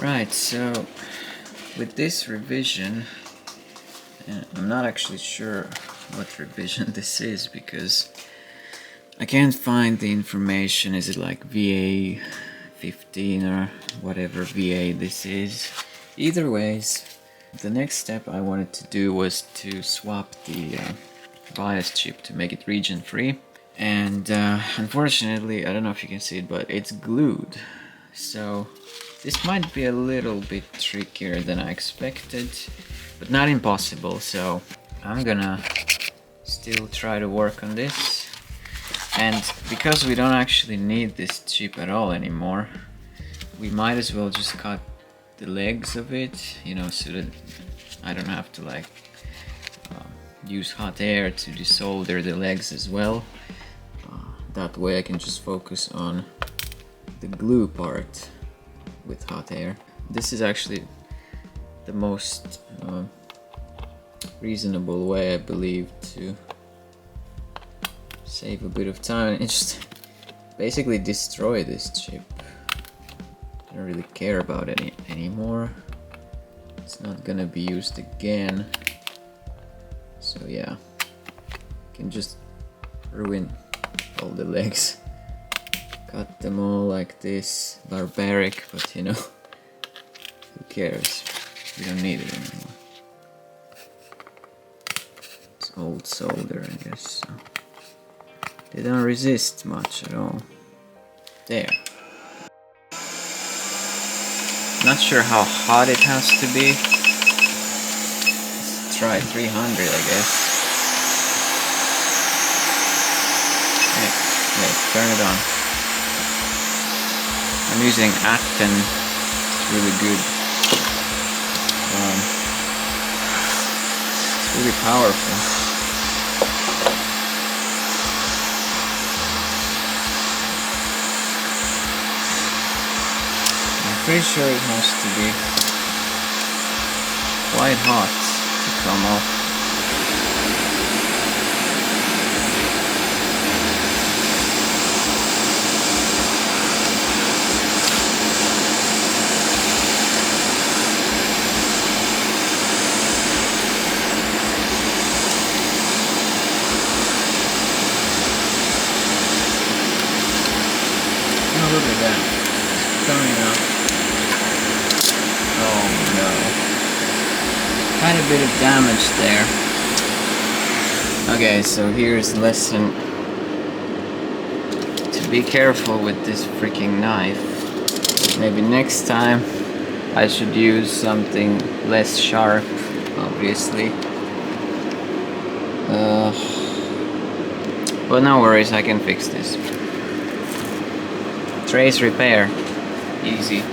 Right, so with this revision, I'm not actually sure what revision this is because I can't find the information. Is it like VA 15 or whatever VA this is? Either ways, the next step I wanted to do was to swap the BIOS chip to make it region free. And unfortunately, I don't know if you can see it, but it's glued. So this might be a little bit trickier than I expected, but not impossible. So I'm gonna still try to work on this. And because we don't actually need this chip at all anymore, we might as well just cut the legs of it, you know, so that I don't have to like use hot air to desolder the legs as well. That way I can just focus on the glue part with hot air. This is actually the most reasonable way, I believe, to save a bit of time and just basically destroy this chip. I don't really care about it anymore. It's not gonna be used again. So yeah, you can just ruin all the legs. Cut them all like this. Barbaric, but you know, who cares? We don't need it anymore. It's old solder, I guess. So they don't resist much at all. There. Not sure how hot it has to be. Let's try 300, I guess. Wait, turn it on. I'm using Acton. It's really good. It's really powerful. I'm pretty sure it has to be quite hot to come off. Oh, look at that. It's coming up. Oh no. Quite a bit of damage there. Okay, so here's a lesson to be careful with this freaking knife. Maybe next time I should use something less sharp, obviously. But no worries, I can fix this. Trace repair. Easy.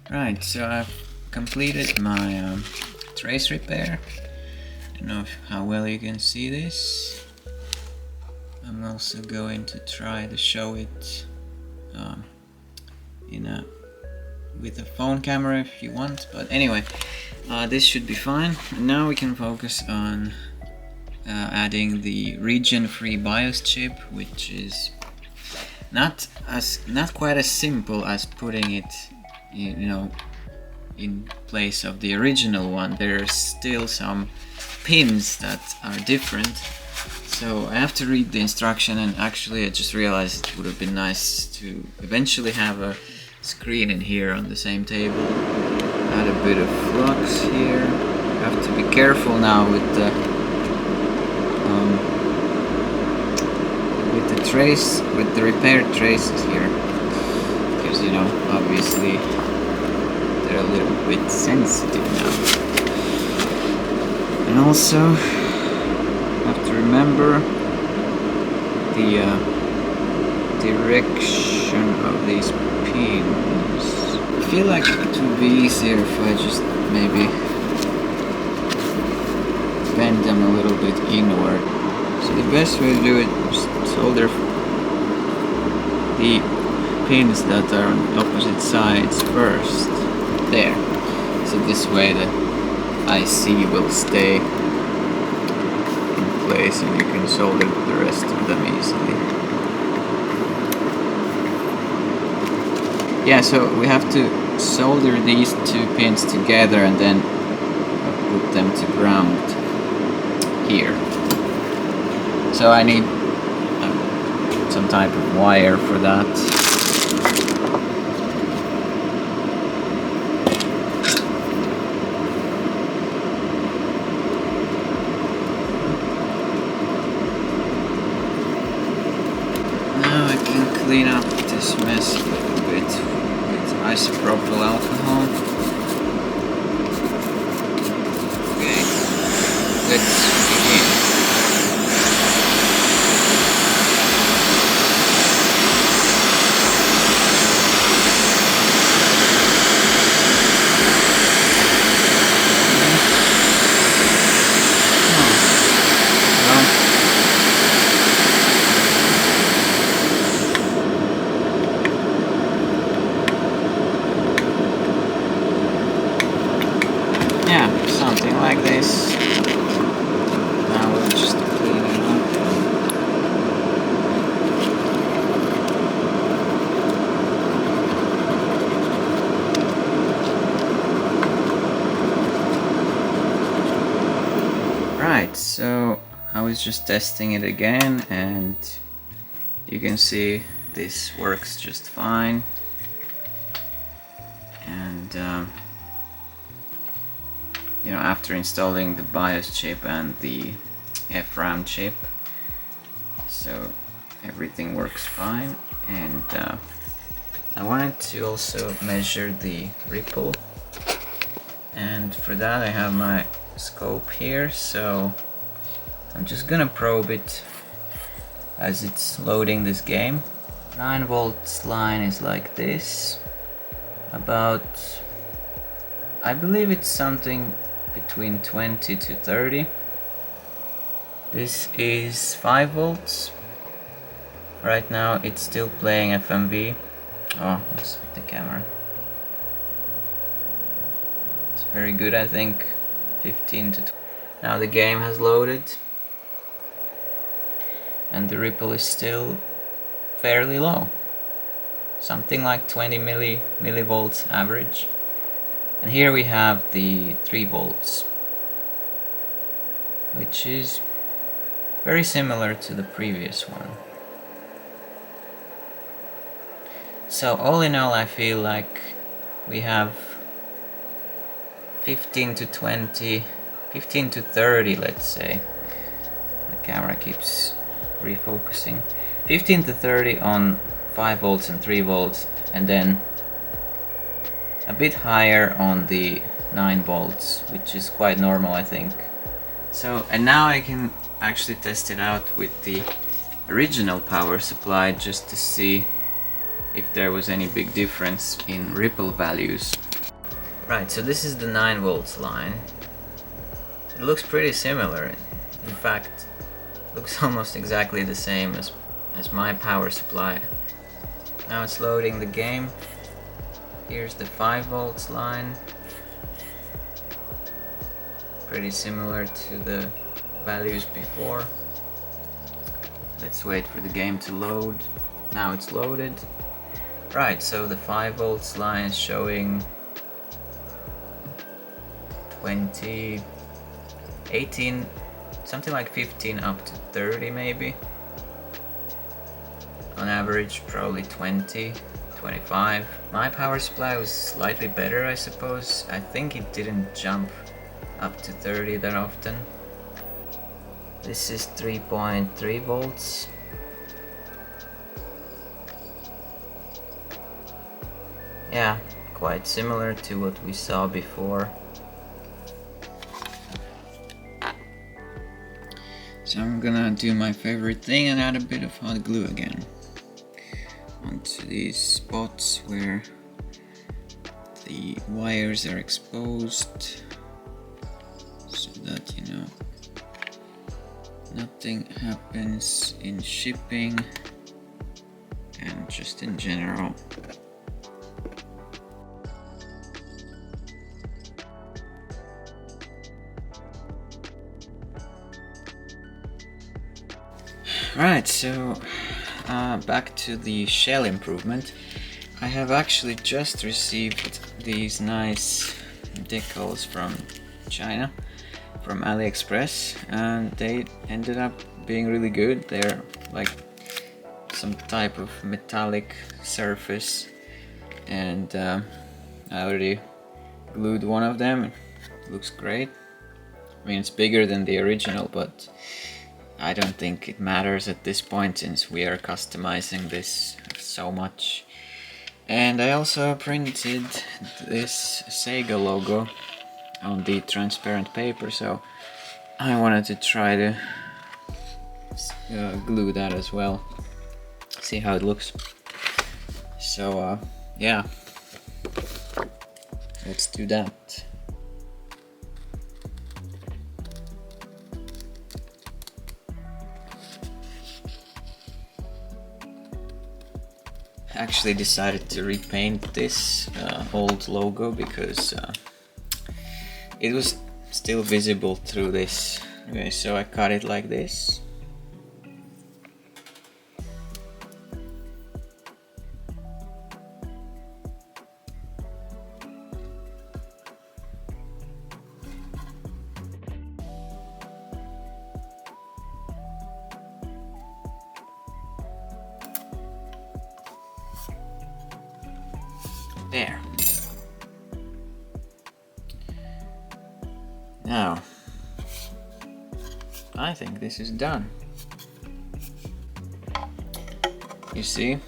Right, so I've completed my trace repair. I don't know how well you can see this. I'm also going to try to show it with a phone camera if you want, but anyway, this should be fine. And now we can focus on adding the region-free BIOS chip, which is not quite as simple as putting it, in place of the original one. There are still some pins that are different, so I have to read the instruction, and actually I just realized it would have been nice to eventually have a screen in here on the same table. Add a bit of flux here. I have to be careful now with the trace, with the repaired traces here, because obviously they're a little bit sensitive now. And also have to remember the direction of these pins. I feel like it would be easier if I just maybe bend them a little bit inward. So the best way to do it is solder the pins that are on opposite sides first. There. So this way the IC will stay in place and you can solder the rest of them easily. Yeah, so we have to solder these two pins together and then put them to ground here. So I need some type of wire for that. Now I can clean up this mess a little bit with isopropyl alcohol. Okay, let's begin. Something like this. Now we'll just clean it up. Right, so I was just testing it again, and you can see this works just fine. And after installing the BIOS chip and the FRAM chip, so everything works fine. And I wanted to also measure the ripple, and for that I have my scope here, so I'm just gonna probe it as it's loading this game. 9 volts line is like this, about, I believe it's something between 20 to 30. This is 5 volts. Right now it's still playing FMV. Oh, let's with the camera. It's very good, I think. 15 to 20. Now the game has loaded, and the ripple is still fairly low. Something like 20 millivolts average. And here we have the 3 volts, which is very similar to the previous one. So all in all, I feel like we have 15 to 20, 15 to 30, let's say. The camera keeps refocusing. 15 to 30 on 5 volts and 3 volts, and then a bit higher on the 9 volts, which is quite normal, I think. So, and now I can actually test it out with the original power supply just to see if there was any big difference in ripple values. Right, so this is the 9 volts line. It looks pretty similar. In fact, it looks almost exactly the same as my power supply. Now it's loading the game. Here's the 5 volts line. Pretty similar to the values before. Let's wait for the game to load. Now it's loaded. Right, so the 5 volts line is showing 20, 18, something like 15 up to 30 maybe. On average, probably 20, 25. My power supply was slightly better, I suppose. I think it didn't jump up to 30 that often. This is 3.3 volts. Yeah, quite similar to what we saw before. So I'm gonna do my favorite thing and add a bit of hot glue again onto these spots where the wires are exposed, so that, you know, nothing happens in shipping and just in general. Right, so back to the shell improvement. I have actually just received these nice decals from China, from AliExpress, and they ended up being really good. They're like some type of metallic surface, and I already glued one of them. It looks great. I mean, it's bigger than the original, but I don't think it matters at this point since we are customizing this so much. And I also printed this Sega logo on the transparent paper, so I wanted to try to glue that as well, see how it looks. So yeah, let's do that. Actually decided to repaint this old logo because it was still visible through this. Okay, so I cut it like this. There. Now, I think this is done. You see,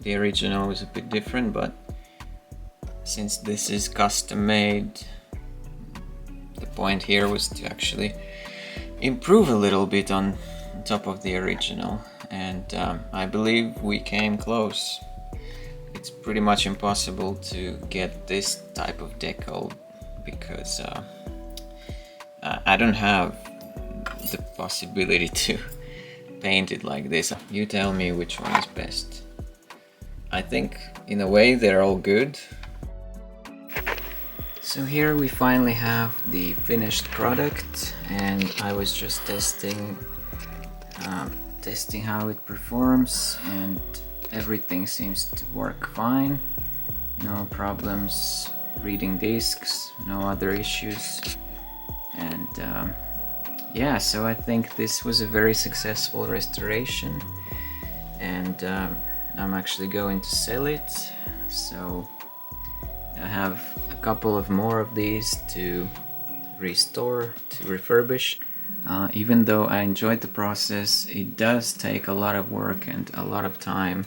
the original was a bit different, but since this is custom made, the point here was to actually improve a little bit on top of the original, and I believe we came close. It's pretty much impossible to get this type of decal because I don't have the possibility to paint it like this. You tell me which one is best. I think in a way they're all good. So here we finally have the finished product, and I was just testing how it performs, and everything seems to work fine. No problems reading discs, no other issues. And yeah, so I think this was a very successful restoration, and I'm actually going to sell it. So I have a couple of more of these to restore, to refurbish. Even though I enjoyed the process, it does take a lot of work and a lot of time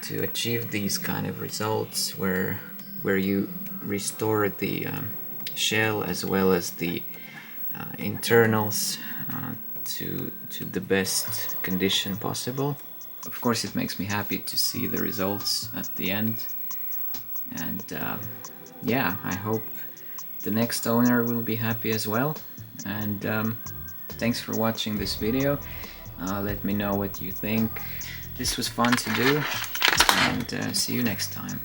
to achieve these kind of results where you restore the shell as well as the internals to the best condition possible. Of course, it makes me happy to see the results at the end, and yeah, I hope the next owner will be happy as well. And thanks for watching this video. Let me know what you think. This was fun to do, and see you next time.